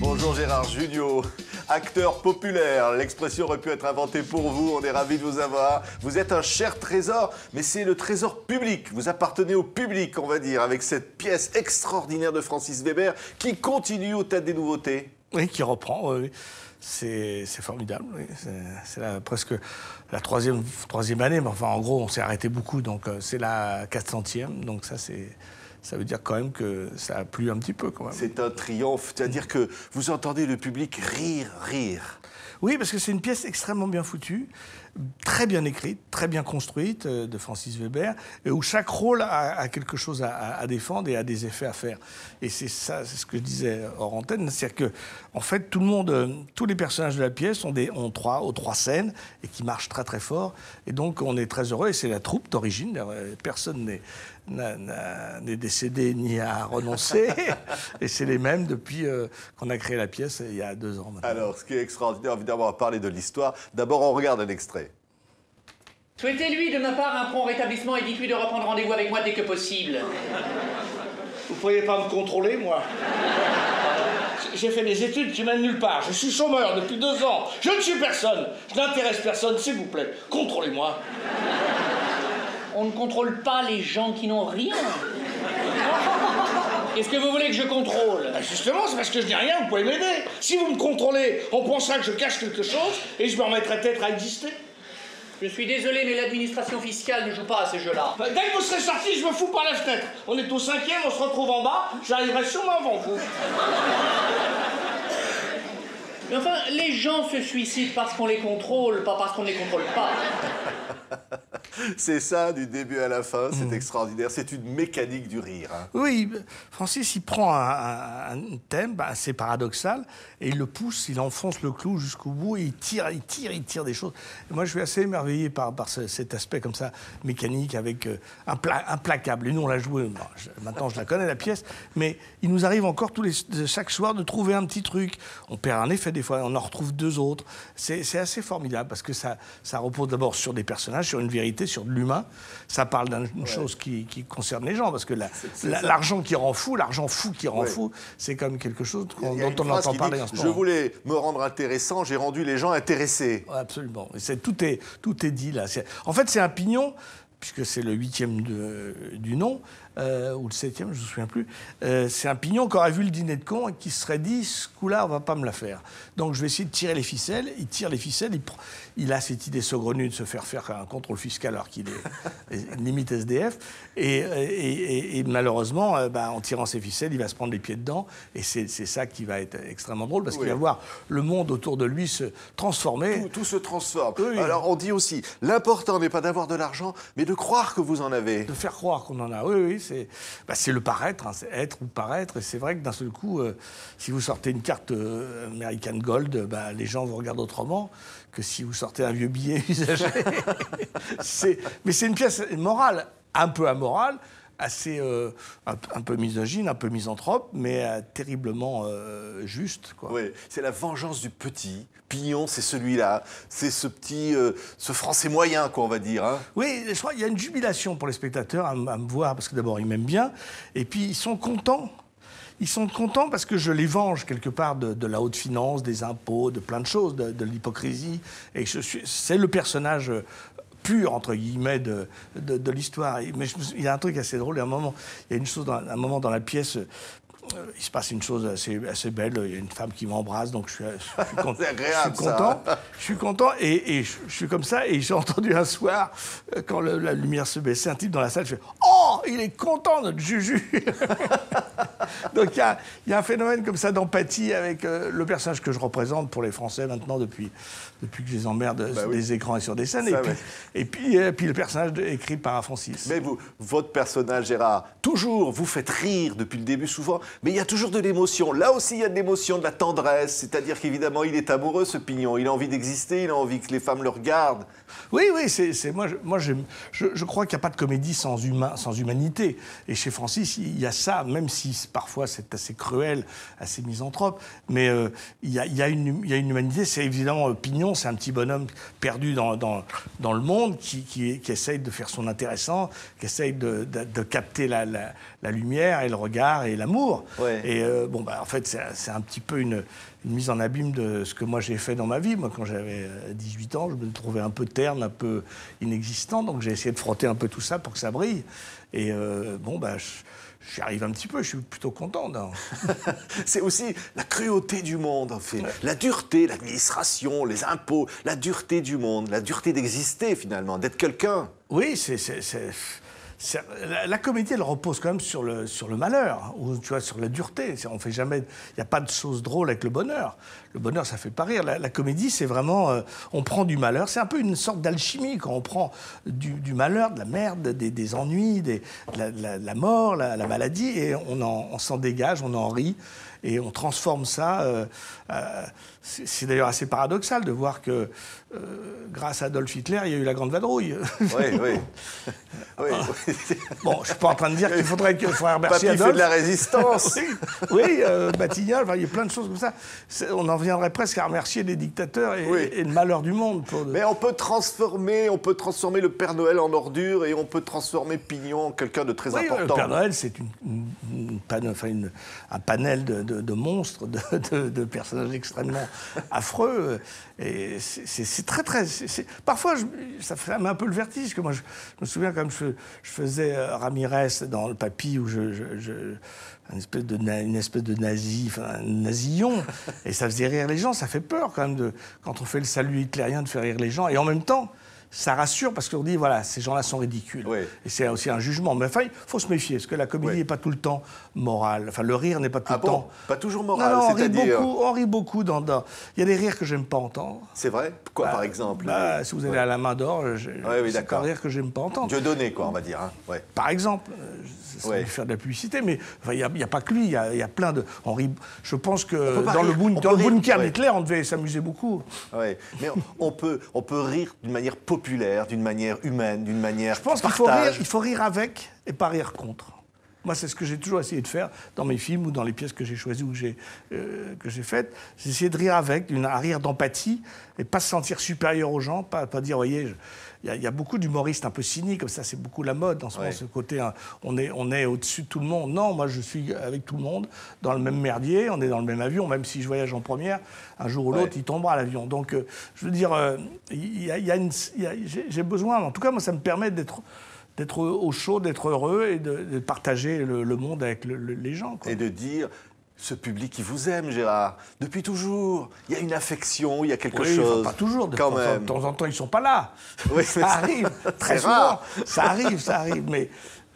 Bonjour Gérard Jugnot, acteur populaire. L'expression aurait pu être inventée pour vous, on est ravis de vous avoir. Vous êtes un cher trésor, mais c'est le trésor public. Vous appartenez au public, on va dire, avec cette pièce extraordinaire de Francis Weber qui continue aux têtes des nouveautés. Oui, qui reprend, oui. C'est formidable, oui. C'est presque la troisième année, mais enfin, en gros, on s'est arrêté beaucoup, donc c'est la 400e, donc ça veut dire quand même que ça a plu un petit peu, quand même. C'est un triomphe, c'est-à-dire que vous entendez le public rire. Oui, parce que c'est une pièce extrêmement bien foutue, très bien écrite, très bien construite, de Francis Weber, et où chaque rôle a quelque chose à défendre et a des effets à faire. Et c'est ça, c'est ce que je disais hors antenne, c'est-à-dire que, en fait, tout le monde, tous les personnages de la pièce ont trois scènes et qui marchent très très fort. Et donc, on est très heureux. Et c'est la troupe d'origine. Personne n'est décédé ni a renoncé. Et c'est les mêmes depuis qu'on a créé la pièce il y a 2 ans maintenant. Alors, ce qui est extraordinaire, évidemment, on va parler de l'histoire. D'abord, on regarde un extrait. Souhaitez-lui de ma part un prompt rétablissement et dites-lui de reprendre rendez-vous avec moi dès que possible. Vous pourriez pas me contrôler, moi? J'ai fait des études qui mènent nulle part. Je suis chômeur depuis 2 ans. Je ne suis personne. Je n'intéresse personne, s'il vous plaît. Contrôlez-moi. On ne contrôle pas les gens qui n'ont rien. Qu'est-ce que vous voulez que je contrôle? Ben justement, c'est parce que je n'ai rien, vous pouvez m'aider. Si vous me contrôlez, on pensera que je cache quelque chose et je me remettrai peut-être à exister. Je suis désolé, mais l'administration fiscale ne joue pas à ces jeux-là. Dès que vous serez sortis, je me fous par la fenêtre. On est au 5e, on se retrouve en bas. J'arriverai sûrement avant vous. Mais enfin, les gens se suicident parce qu'on les contrôle, pas parce qu'on ne les contrôle pas. C'est ça, du début à la fin, c'est extraordinaire. C'est une mécanique du rire. Hein. Oui, Francis, il prend un thème assez paradoxal et il le pousse, il enfonce le clou jusqu'au bout et il tire des choses. Et moi, je suis assez émerveillé par cet aspect comme ça, mécanique, avec implacable. Et nous, on l'a joué, maintenant je la connais, la pièce, mais il nous arrive encore chaque soir de trouver un petit truc. On perd un effet des fois, on en retrouve 2 autres. C'est assez formidable parce que ça repose d'abord sur des personnages, sur une vérité, sur de l'humain. Ça parle d'une chose qui concerne les gens, parce que l'argent qui rend fou, l'argent fou qui rend fou, c'est quand même quelque chose dont on entend parler en ce moment. Je voulais me rendre intéressant, j'ai rendu les gens intéressés. Absolument. Et tout est dit là. En fait, c'est un pignon, puisque c'est le 8e du nom, ou le 7e, je ne me souviens plus. C'est un pignon qui aurait vu le dîner de con et qui se serait dit, ce coup-là, on ne va pas me la faire. Donc je vais essayer de tirer les ficelles. Il tire les ficelles, il a cette idée saugrenue de se faire un contrôle fiscal alors qu'il est limite SDF. Et malheureusement, en tirant ses ficelles, il va se prendre les pieds dedans. Et c'est ça qui va être extrêmement drôle, parce qu'il va voir le monde autour de lui se transformer. Tout se transforme. Oui. Alors on dit aussi, l'important n'est pas d'avoir de l'argent, mais de croire que vous en avez. De faire croire qu'on en a, oui, c'est le paraître, hein, c'est être ou paraître. Et c'est vrai que d'un seul coup, si vous sortez une carte American Gold, les gens vous regardent autrement que si vous sortez un vieux billet usagé. Mais c'est une pièce morale, un peu amorale, assez un peu misogyne, un peu misanthrope, mais terriblement juste, quoi. Oui, c'est la vengeance du petit. Pignon, c'est celui-là. C'est ce petit, ce français moyen, quoi, on va dire. Hein. Oui, je crois qu'il y a une jubilation pour les spectateurs à me voir, parce que d'abord, ils m'aiment bien, et puis ils sont contents. Ils sont contents parce que je les venge quelque part de la haute finance, des impôts, de plein de choses, de l'hypocrisie. Et c'est le personnage pur, entre guillemets, de l'histoire. Mais il y a un truc assez drôle. Il y a un moment dans la pièce, il se passe une chose assez belle. Il y a une femme qui m'embrasse, donc je suis content. C'est agréable, Je suis content et je suis comme ça. Et j'ai entendu un soir, quand la lumière se baissait, un type dans la salle, je fais « Oh, il est content, notre Juju !» Donc il y a un phénomène comme ça d'empathie avec le personnage que je représente pour les Français maintenant depuis que je les emmerde sur des écrans et sur des scènes. Et puis le personnage écrit par Francis. Mais votre personnage, Gérard, toujours, vous faites rire depuis le début souvent, mais il y a toujours de l'émotion. Là aussi, il y a de l'émotion, de la tendresse. C'est-à-dire qu'évidemment, il est amoureux, ce Pignon. Il a envie d'exister, il a envie que les femmes le regardent. Oui, moi je crois qu'il n'y a pas de comédie sans humanité. Et chez Francis, il y a ça, même si parfois parfois c'est assez cruel, assez misanthrope, mais il y a une humanité. C'est évidemment Pignon, c'est un petit bonhomme perdu dans le monde qui essaye de faire son intéressant, qui essaye de capter la lumière et le regard et l'amour. Ouais. Et en fait, c'est un petit peu une mise en abîme de ce que moi j'ai fait dans ma vie. Moi, quand j'avais 18 ans, je me trouvais un peu terne, un peu inexistant, donc j'ai essayé de frotter un peu tout ça pour que ça brille. Et j'y arrive un petit peu, je suis plutôt content. C'est aussi la cruauté du monde, en fait. Ouais. La dureté, l'administration, les impôts, la dureté du monde, la dureté d'exister, finalement, d'être quelqu'un. Oui, la comédie, elle repose quand même sur le malheur, ou tu vois, sur la dureté. On fait jamais, il n'y a pas de choses drôles avec le bonheur. Le bonheur, ça fait pas rire. La comédie, c'est vraiment, on prend du malheur. C'est un peu une sorte d'alchimie quand on prend du malheur, de la merde, des ennuis, de la mort, la maladie, et on s'en dégage, on en rit. Et on transforme ça. C'est d'ailleurs assez paradoxal de voir que grâce à Adolf Hitler, il y a eu la Grande Vadrouille. Oui. Bon, je ne suis pas en train de dire qu'il faudrait remercier Adolf. Papy fait de la résistance. Oui, Batignolles, il y a plein de choses comme ça. On en viendrait presque à remercier les dictateurs et le malheur du monde. Mais on peut transformer le Père Noël en ordure et on peut transformer Pignon en quelqu'un de très important. Le Père Noël, c'est un panel de monstres, de personnages extrêmement affreux. Et c'est très... Parfois, ça fait un peu le vertige. Parce que moi, je me souviens quand je faisais Ramirez dans Le Papy, où une espèce de nazi, un nasillon. Et ça faisait rire les gens. Ça fait peur quand même, quand on fait le salut hitlérien, de faire rire les gens. Et en même temps, ça rassure parce qu'on dit, voilà, ces gens-là sont ridicules. Oui. Et c'est aussi un jugement. Mais enfin, il faut se méfier, parce que la comédie n'est pas tout le temps morale. Enfin, le rire n'est pas tout le temps... Pas toujours moral, non, c'est-à-dire... on rit beaucoup dans... Il y a des rires que j'aime pas entendre. C'est vrai? Quoi, par exemple? Si vous allez à la Main d'Or, c'est un rire que j'aime pas entendre. Dieudonné, quoi, on va dire. Hein. Ouais. Par exemple, ça serait faire de la publicité, mais il n'y a pas que lui, il y a plein de... On rit... Je pense que dans le bunker d'Hitler, on devait s'amuser beaucoup. Oui, mais on peut rire d'une manière populaire, d'une manière humaine, d'une manière... Je pense qu'il faut rire avec et pas rire contre. Moi, c'est ce que j'ai toujours essayé de faire dans mes films ou dans les pièces que j'ai choisies ou que j'ai faites. J'ai essayé de rire avec, un rire d'empathie, et pas se sentir supérieur aux gens, pas dire, voyez, il y a beaucoup d'humoristes un peu cyniques, comme ça, c'est beaucoup la mode, en ce moment, ce côté, on est au-dessus de tout le monde. Non, moi, je suis avec tout le monde, dans le même merdier, on est dans le même avion, même si je voyage en première, un jour ou l'autre, il tombera l'avion. Donc, je veux dire, j'ai besoin, en tout cas, moi, ça me permet d'être au chaud, d'être heureux et de partager le monde avec les gens. Quoi. Et de dire, ce public qui vous aime, Gérard, depuis toujours, il y a une affection, il y a quelque chose. Enfin, pas toujours, de temps en temps, ils ne sont pas là. Oui, ça arrive, très souvent. Rare. Ça arrive, mais...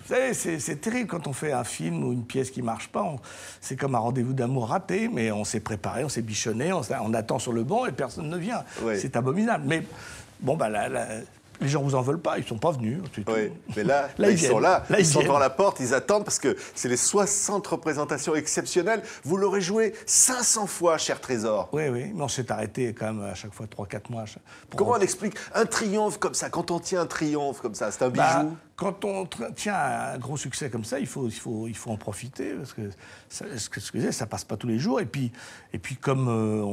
Vous savez, c'est terrible quand on fait un film ou une pièce qui ne marche pas. C'est comme un rendez-vous d'amour raté, mais on s'est préparé, on s'est bichonné, on attend sur le banc et personne ne vient. Oui. C'est abominable. Mais bon, les gens ne vous en veulent pas, ils ne sont pas venus. Oui, mais là ils sont là, ils sont devant la porte, ils attendent parce que c'est les 60 représentations exceptionnelles. Vous l'aurez joué 500 fois, cher Trésor. Oui, mais on s'est arrêté quand même à chaque fois 3-4 mois. Comment on explique un triomphe comme ça, quand on tient un triomphe comme ça, c'est un bijou? Quand on tient un gros succès comme ça, il faut en profiter, parce que ce que je disais, ça passe pas tous les jours. Et puis comme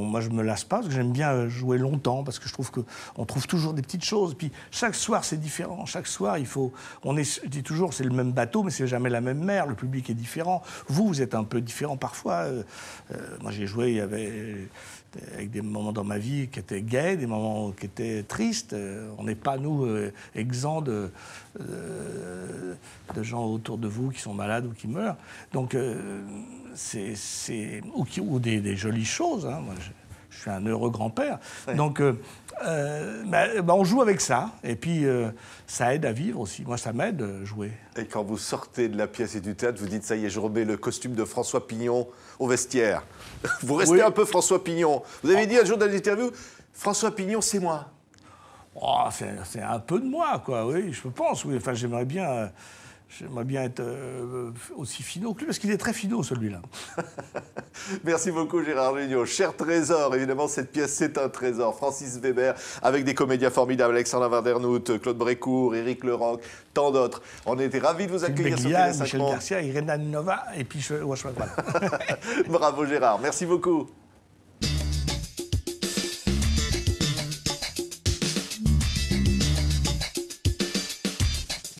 moi, je me lasse pas, parce que j'aime bien jouer longtemps, parce que je trouve qu'on trouve toujours des petites choses. Et puis chaque soir, c'est différent. Chaque soir, je dis toujours, c'est le même bateau, mais c'est jamais la même mer. Le public est différent. Vous êtes un peu différent parfois. Moi, j'ai joué, avec des moments dans ma vie qui étaient gais, des moments qui étaient tristes. On n'est pas, nous, exempts de gens autour de vous qui sont malades ou qui meurent. Donc, ou des jolies choses. Hein. Moi, je suis un heureux grand-père. Ouais. Donc, on joue avec ça. Et puis, ça aide à vivre aussi. Moi, ça m'aide à jouer. Et quand vous sortez de la pièce et du théâtre, vous dites, ça y est, je remets le costume de François Pignon au vestiaire. Vous restez un peu François Pignon. Vous avez dit un jour dans l'interview, François Pignon, c'est moi. Oh, c'est un peu de moi, quoi, oui, je pense. Oui. Enfin, j'aimerais bien... J'aimerais bien être aussi finot que lui, parce qu'il est très finot, celui-là. Merci beaucoup Gérard Jugnot. Cher trésor, évidemment cette pièce c'est un trésor. Francis Weber avec des comédiens formidables, Alexandre Vandernoot, Claude Brécourt, Éric Leroc, tant d'autres. On était ravis de vous accueillir sur Béguillard, Télé 5 Michel Monde. Garcia, Irena Nova et puis voilà. Bravo Gérard, merci beaucoup.